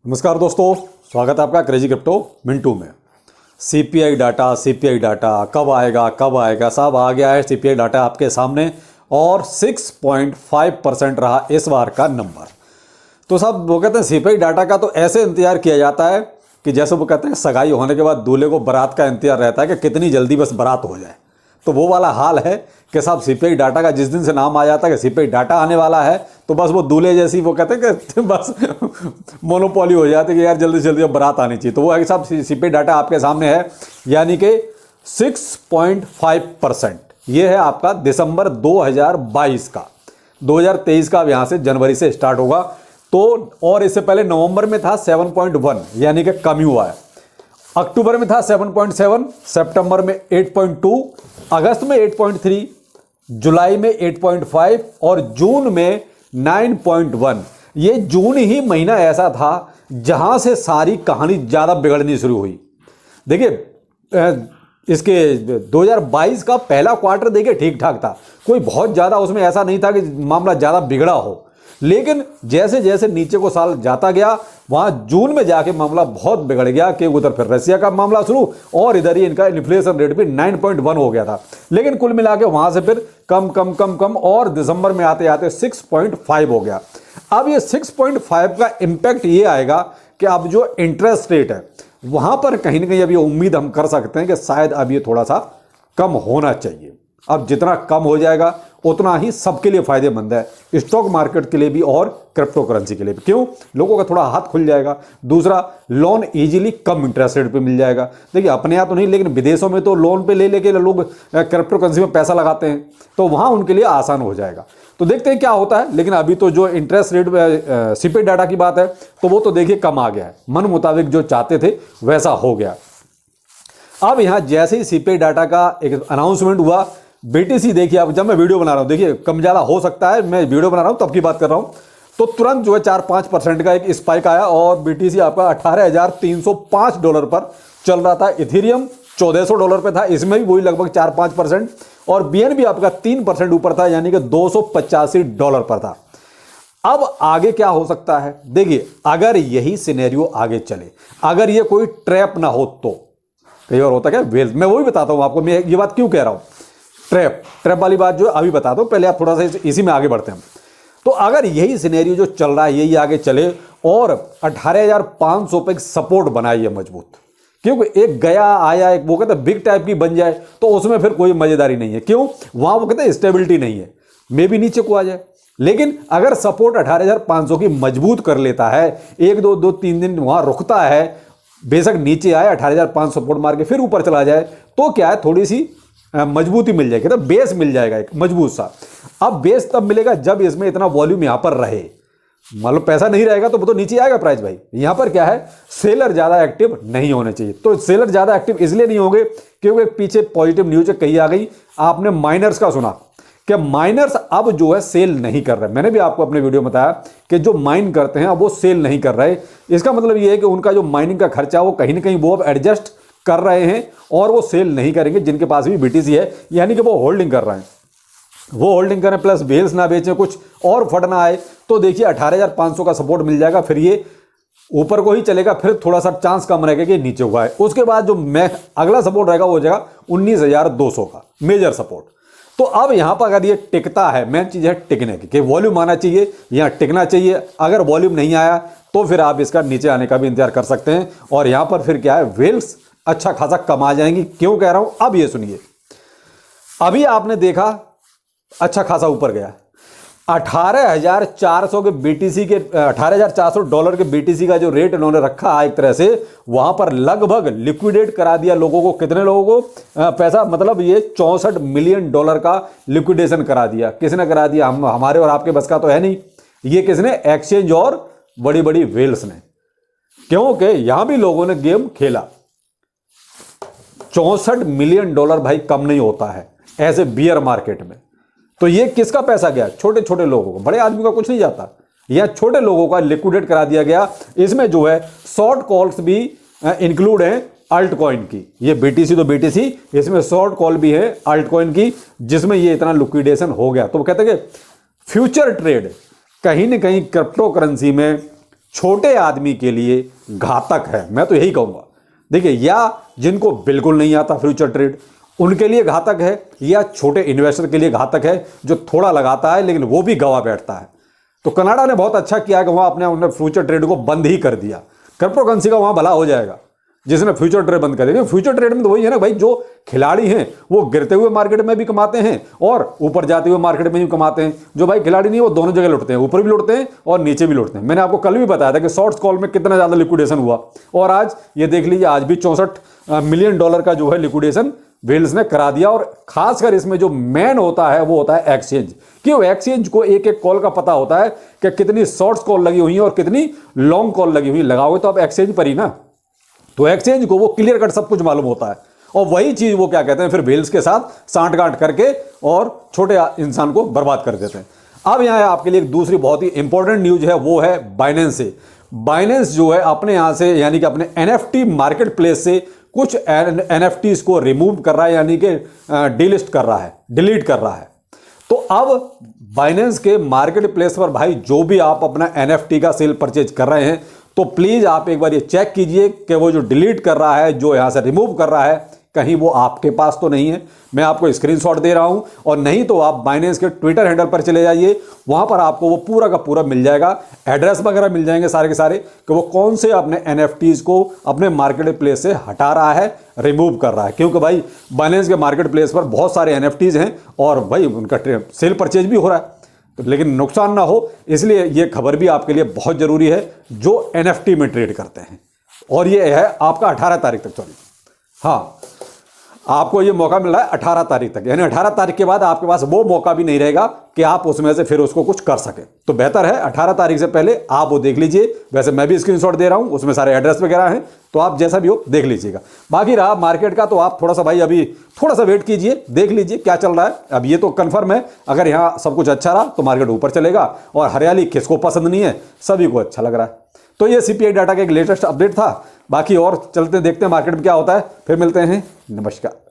नमस्कार दोस्तों, स्वागत है आपका क्रेजी क्रिप्टो मिंटू में। सीपीआई डाटा कब आएगा सब आ गया है। सीपीआई डाटा आपके सामने और 6.5% रहा इस बार का नंबर। तो सब वो कहते हैं सीपीआई डाटा का तो ऐसे इंतजार किया जाता है कि जैसे वो कहते हैं सगाई होने के बाद दूल्हे को बारात का इंतजार रहता है कि कितनी जल्दी बस बारात हो जाए। तो वो वाला हाल है कि साहब सीपीआई डाटा का जिस दिन से नाम आ जाता है कि सीपीआई डाटा आने वाला है तो बस वो दूल्हे जैसी वो कहते हैं कि बस मोनोपोली हो जाती है कि यार जल्दी से जल्दी अब बारात आनी चाहिए। तो वो है कि साहब सीपीआई डाटा आपके सामने है, यानी कि 6.5% ये है आपका दिसंबर 2022 का। 2023 का अब यहाँ से जनवरी से स्टार्ट होगा। तो और इससे पहले नवंबर में था 7.1 यानी कि कम ही हुआ है। अक्टूबर में था 7.7, सितंबर में 8.2, अगस्त में 8.3, जुलाई में 8.5 और जून में 9.1। ये जून ही महीना ऐसा था जहां से सारी कहानी ज़्यादा बिगड़नी शुरू हुई। देखिए इसके 2022 का पहला क्वार्टर देखिए ठीक ठाक था, कोई बहुत ज़्यादा उसमें ऐसा नहीं था कि मामला ज़्यादा बिगड़ा हो। लेकिन जैसे जैसे नीचे को साल जाता गया वहां जून में जाके मामला बहुत बिगड़ गया कि उधर फिर रशिया का मामला शुरू और इधर ही इनका इन्फ्लेशन रेट भी 9.1 हो गया था। लेकिन कुल मिला के वहां से फिर कम और दिसंबर में आते आते 6.5 हो गया। अब ये 6.5 का इम्पैक्ट ये आएगा कि अब जो इंटरेस्ट रेट है वहां पर कहीं ना कहीं अब ये उम्मीद हम कर सकते हैं कि शायद अब ये थोड़ा सा कम होना चाहिए। अब जितना कम हो जाएगा उतना ही सबके लिए फायदेमंद है, स्टॉक मार्केट के लिए भी और क्रिप्टो करेंसी के लिए भी। क्यों? लोगों का थोड़ा हाथ खुल जाएगा। दूसरा, loan easily come interest rate पे मिल जाएगा। देखिए अपने यहाँ तो नहीं, लेकिन विदेशों में तो लोन पे ले लेके लोग क्रिप्टो करेंसी में पैसा लगाते हैं, तो वहाँ उनके लिए आसान हो जाएगा। तो देखते हैं क्या होता है। लेकिन अभी तो जो इंटरेस्ट रेट सीपीआई डाटा की बात है तो वो तो देखिए कम आ गया है, मन मुताबिक जो चाहते थे वैसा हो गया। अब यहाँ जैसे ही सीपीआई डाटा का एक अनाउंसमेंट हुआ, बीटीसी देखिए, अब जब मैं वीडियो बना रहा हूं देखिए कम ज़्यादा हो सकता है, मैं वीडियो बना रहा हूं तब की बात कर रहा हूं, तो तुरंत जो है 4-5% का एक स्पाइक आया और बीटीसी आपका $18,305 पर चल रहा था। इथेरियम $1,400 पे था, इसमें भी वही लगभग 4-5%। और बीएनबी आपका 3% ऊपर था, यानी कि $285 पर था। अब आगे क्या हो सकता है? देखिए अगर यही सिनेरियो आगे चले, अगर ये कोई ट्रैप ना हो तो कई बार होता क्या वेल्स, मैं वही बताता हूं आपको, मैं ये बात क्यों कह रहा हूं। ट्रैप वाली बात जो अभी बता दो, पहले आप थोड़ा सा इसी में आगे बढ़ते हैं। तो अगर यही सिनेरियो जो चल रहा है यही आगे चले और 18,500 पे सपोर्ट बनाई है मजबूत, क्योंकि एक गया आया एक वो कहते हैं बिग टाइप की बन जाए तो उसमें फिर कोई मजेदारी नहीं है। क्यों? वहां वो कहते हैं स्टेबिलिटी नहीं है, मे भी नीचे को आ जाए। लेकिन अगर सपोर्ट 18,500 की मजबूत कर लेता है, 1-2-3 दिन वहां रुकता है, बेशक नीचे आए 18,500 सपोर्ट मार के फिर ऊपर चला जाए, तो क्या है थोड़ी सी मजबूती मिल जाएगी, तो बेस मिल जाएगा एक मजबूत सा। अब बेस तब मिलेगा जब इसमें इतना वॉल्यूम यहां पर रहे। मतलब पैसा नहीं रहेगा तो वो तो नीचे आएगा प्राइस भाई। यहां पर क्या है, सेलर ज्यादा एक्टिव नहीं होने चाहिए। तो सेलर ज्यादा एक्टिव इसलिए नहीं होंगे क्योंकि पीछे पॉजिटिव न्यूज कही आ गई। आपने माइनर्स का सुना कि माइनर्स अब जो है सेल नहीं कर रहे। मैंने भी आपको अपने वीडियो में बताया कि जो माइन करते हैं अब वो सेल नहीं कर रहे। इसका मतलब ये है कि उनका जो माइनिंग का खर्चा वो कहीं ना कहीं वो अब एडजस्ट कर रहे हैं और वो सेल नहीं करेंगे। जिनके पास भी बीटीसी है यानी कि वो होल्डिंग कर रहे हैं, वो होल्डिंग करें प्लस वेल्स ना बेचें, कुछ और फट ना आए, तो देखिए 18,500 का सपोर्ट मिल जाएगा। फिर ये ऊपर को ही चलेगा, फिर थोड़ा सा चांस कम रहेगा कि नीचे हुआ है। उसके बाद जो अगला सपोर्ट रहेगा वो हो जाएगा 19,200 का मेजर सपोर्ट। तो अब यहां पर अगर ये टिकता है, मेन चीज है टिकने की, कि वॉल्यूम आना चाहिए, यहां टिकना चाहिए। अगर वॉल्यूम नहीं आया तो फिर आप इसका नीचे आने का भी इंतजार कर सकते हैं और यहां पर फिर क्या है वेल्स अच्छा खासा कम आ जाएंगी। क्यों कह रहा हूं, अब ये सुनिए। अभी आपने देखा अच्छा खासा ऊपर गया, 18,400 के बीटीसी के $18,400 के बीटीसी का जो रेट इन्होंने रखा एक तरह से वहां पर लगभग लिक्विडेट करा दिया लोगों को। कितने लोगों को पैसा, मतलब ये $64 मिलियन का लिक्विडेशन करा दिया। किसने करा दिया? हमारे और आपके बस का तो है नहीं। ये किसने? एक्सचेंज और बड़ी बड़ी वेल्स ने। क्योंकि यहां भी लोगों ने गेम खेला। $64 मिलियन भाई कम नहीं होता है ऐसे बियर मार्केट में। तो ये किसका पैसा गया? छोटे छोटे लोगों को, बड़े आदमी का कुछ नहीं जाता। यह छोटे लोगों का लिक्विडेट करा दिया गया। इसमें जो है शॉर्ट कॉल्स भी इंक्लूड हैं अल्ट कॉइन की। ये बीटीसी तो बीटीसी, इसमें शॉर्ट कॉल भी है अल्ट कॉइन की, जिसमें ये इतना लिक्विडेशन हो गया। तो वो कहते हैं कि फ्यूचर ट्रेड कहीं ना कहीं क्रिप्टो करेंसी में छोटे आदमी के लिए घातक है, मैं तो यही कहूँगा। देखिए, या जिनको बिल्कुल नहीं आता फ्यूचर ट्रेड उनके लिए घातक है, या छोटे इन्वेस्टर के लिए घातक है जो थोड़ा लगाता है लेकिन वो भी गवा बैठता है। तो कनाडा ने बहुत अच्छा किया कि वहाँ अपने फ्यूचर ट्रेड को बंद ही कर दिया। क्रिप्टो करेंसी का वहाँ भला हो जाएगा जिसने फ्यूचर ट्रेड बंद कर दिया। फ्यूचर ट्रेड में तो वही है ना भाई, जो खिलाड़ी हैं वो गिरते हुए मार्केट में भी कमाते हैं और ऊपर जाते हुए मार्केट में भी कमाते हैं। जो भाई खिलाड़ी नहीं, वो दोनों जगह लुटते हैं, ऊपर भी लुटते हैं और नीचे भी लुटते हैं। मैंने आपको कल भी बताया था कि शॉर्ट्स कॉल में कितना ज़्यादा लिक्विडेशन हुआ, और आज ये देख लीजिए, आज भी $64 मिलियन का जो है लिक्विडेशन वेल्स ने करा दिया। और खासकर इसमें जो मेन होता है वो होता है एक्सचेंज, कि वो एक्सचेंज को एक एक कॉल का पता होता है कि कितनी शॉर्ट्स कॉल लगी हुई है और कितनी लॉन्ग कॉल लगी हुई। लगाओगे तो आप एक्सचेंज पर ही ना, तो एक्सचेंज को वो क्लियर कट सब कुछ मालूम होता है। और वही चीज वो क्या कहते हैं फिर वेल्स के साथ सांठगांठ करके और छोटे इंसान को बर्बाद कर देते हैं। अब यहाँ आपके लिए एक दूसरी बहुत ही इंपॉर्टेंट न्यूज है, वो है बाइनेंस से। बाइनेंस जो है अपने यहाँ से, यानी कि अपने NFT मार्केट प्लेस से कुछ NFTs को रिमूव कर रहा है, यानी कि डिलिस्ट कर रहा है, डिलीट कर रहा है। तो अब बाइनेंस के मार्केट प्लेस पर भाई जो भी आप अपना NFT का सेल परचेज कर रहे हैं, तो प्लीज आप एक बार ये चेक कीजिए कि वो जो डिलीट कर रहा है, जो यहां से रिमूव कर रहा है, कहीं वो आपके पास तो नहीं है। मैं आपको स्क्रीनशॉट दे रहा हूं, और नहीं तो आप बाइनेंस के ट्विटर हैंडल पर चले जाइए, वहां पर आपको वो पूरा का पूरा मिल जाएगा, एड्रेस वगैरह मिल जाएंगे सारे के सारे, कि वो कौन से अपने NFTs को अपने मार्केट प्लेस से हटा रहा है, रिमूव कर रहा है। क्योंकि भाई बाइनेंस के मार्केट प्लेस पर बहुत सारे NFTs हैं और भाई उनका सेल परचेज भी हो रहा है, लेकिन नुकसान ना हो, इसलिए ये खबर भी आपके लिए बहुत जरूरी है जो NFT में ट्रेड करते हैं। और ये है आपका 18 तारीख तक, सॉरी हाँ, आपको ये मौका मिल रहा है 18 तारीख तक, यानी 18 तारीख के बाद आपके पास वो मौका भी नहीं रहेगा कि आप उसमें से फिर उसको कुछ कर सके। तो बेहतर है 18 तारीख से पहले आप वो देख लीजिए। वैसे मैं भी स्क्रीनशॉट दे रहा हूं, उसमें सारे एड्रेस वगैरह हैं, तो आप जैसा भी हो देख लीजिएगा। बाकी रहा मार्केट का, तो आप थोड़ा सा भाई अभी थोड़ा सा वेट कीजिए, देख लीजिए क्या चल रहा है। अब ये तो कंफर्म है, अगर यहाँ सब कुछ अच्छा रहा तो मार्केट ऊपर चलेगा, और हरियाली किसको पसंद नहीं है, सभी को अच्छा लग रहा है। तो ये CPI डाटा का एक लेटेस्ट अपडेट था। बाकी और चलते देखते हैं मार्केट में क्या होता है, फिर मिलते हैं। नमस्कार।